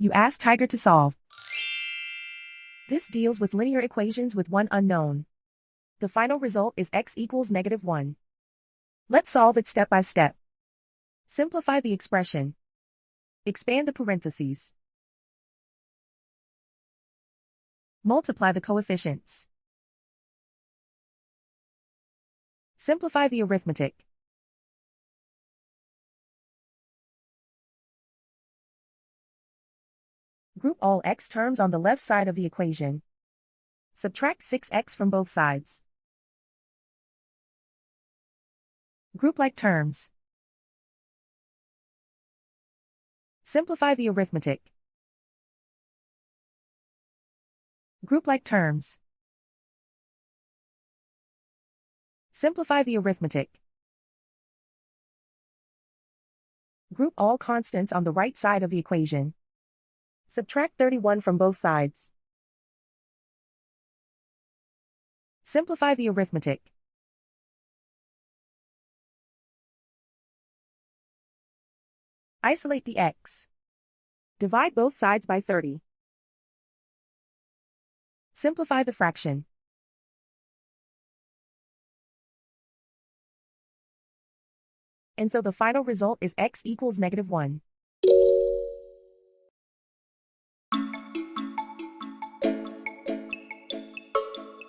You ask Tiger to solve. This deals with linear equations with one unknown. The final result is x equals -1. Let's solve it step by step. Simplify the expression. Expand the parentheses. Multiply the coefficients. Simplify the arithmetic. Group all x terms on the left side of the equation. Subtract 6x from both sides. Group like terms. Simplify the arithmetic. Group like terms. Simplify the arithmetic. Group all constants on the right side of the equation. Subtract 31 from both sides. Simplify the arithmetic. Isolate the x. Divide both sides by 30. Simplify the fraction. And so the final result is x equals -1.